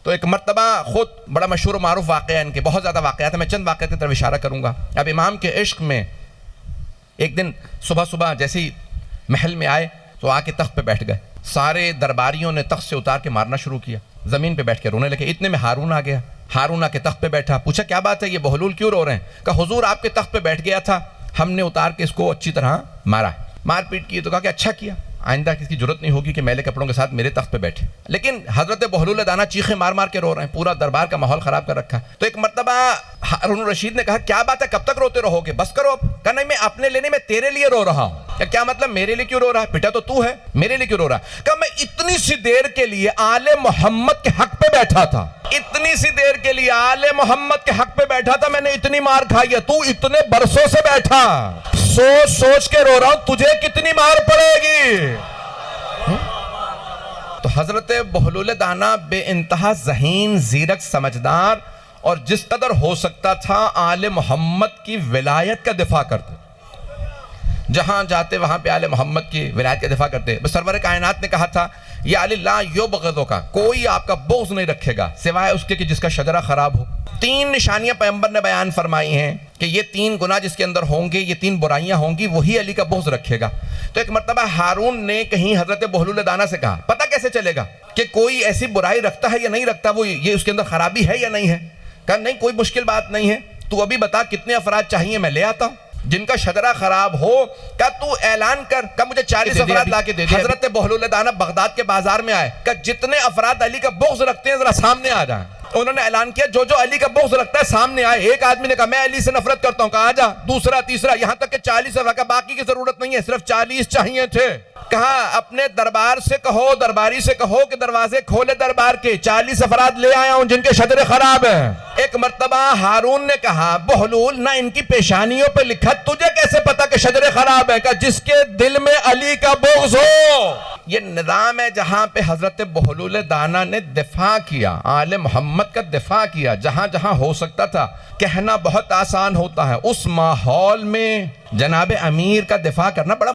तो एक मरतबा खुद बड़ा मशहूर मारूफ वाक़या इनके, बहुत ज़्यादा वाक़यात है, मैं चंद वाक़यात की तरफ इशारा करूँगा। अब इमाम के इश्क में एक दिन सुबह सुबह जैसे ही महल में आए तो आके तख्त पे बैठ गए। सारे दरबारियों ने तख्त से उतार के मारना शुरू किया, ज़मीन पे बैठ के रोने लगे। इतने में हारून आ गया। हारून आके तख्त पे बैठा, पूछा क्या बात है, ये बहलूल क्यों रो रहे हैं? कहा हुजूर आपके तख्त पे बैठ गया था, हमने उतार के इसको अच्छी तरह मारा, मारपीट की। तो कहा कि अच्छा किया, आइंदा किसी जरूरत नहीं होगी कि मैले कपड़ों के साथ मेरे तख्त पे बैठे। लेकिन हजरत बहलूल दाना चीखे मार मार के रो रहे हैं, पूरा दरबार का माहौल खराब कर रखा है। तो एक मरतबा हारून रशीद ने कहा क्या बात है, कब तक रोते रहोगे, बस करो। कहा नहीं, मैं अपने लिए नहीं, मैं तेरे लिए रो रहा हूं। क्या मतलब, मेरे लिए क्यों रो रहा है? पिटा तो तू है, मेरे लिए क्यों रो रहा है? कहा मैं इतनी सी देर के लिए आले मोहम्मद के हक पे बैठा था, इतनी सी देर के लिए आले मोहम्मद के हक पे बैठा था, मैंने इतनी मार खाई है, तू इतने बरसों से बैठा, सोच सोच के रो रहा हूं, तुझे कितनी मार पड़ेगी। तो हजरत बहलूल दाना बे इंतहा ज़हीन, ज़ीरक, समझदार और जिस कदर हो सकता था आले मोहम्मद की विलायत का दिफा करते, जहां जाते वहां पे आले मोहम्मद की विलायत का दिफा करते। बस सरवर कायनात ने कहा था या अली ला युबग़िज़ु का, कोई आपका बोझ नहीं रखेगा सिवाय उसके कि जिसका शजरा खराब हो। 3 निशानियां पैगंबर ने बयान फरमाई हैं कि ये 3 गुनाह जिसके अंदर होंगे, ये 3 बुराइयां होंगी, वही अली का बोझ रखेगा। तो एक मरतबा हारून ने कहीं हजरत बहलूल दाना से कहा पता कैसे चलेगा कि कोई ऐसी बुराई रखता है या नहीं रखता, वो ये उसके अंदर खराबी है या नहीं है? कहा नहीं, कोई मुश्किल बात नहीं है, तू अभी बता कितने अफराद चाहिए, मैं ले आता हूं जिनका शजरा खराब हो। क्या तू ऐलान कर, का मुझे 40 अफराद ला के दे दे। हजरत बहलूल दाना बगदाद के बाजार में आए, का जितने अफराद अली का बुग़्ज़ रखते हैं जरा सामने आ जाए। उन्होंने ऐलान किया जो जो अली का बुग़्ज़ रखता है सामने आए। एक आदमी ने कहा मैं अली से नफरत करता हूं, कहा आ जा। दूसरा, तीसरा, यहां तक कि 40 अफराद का, बाकी की जरूरत नहीं है, सिर्फ 40 चाहिए थे। कहा अपने दरबार से कहो, दरबारी से कहो कि दरवाजे खोले दरबार के, 40 अफराद ले आया हूं जिनके शजरे खराब है। एक मर्तबा हारून ने कहा बहलूल ना इनकी पेशानियों पे लिखा, तुझे कैसे पता कि शजरे खराब है? का जिसके दिल में अली का बुग़्ज़ हो। ये निज़ाम है जहां पे हजरत बहलूल दाना ने दिफा किया, आले मोहम्मद का दिफा किया, जहां जहां हो सकता था। कहना बहुत आसान होता है, उस माहौल में जनाब अमीर का दिफा करना बड़ा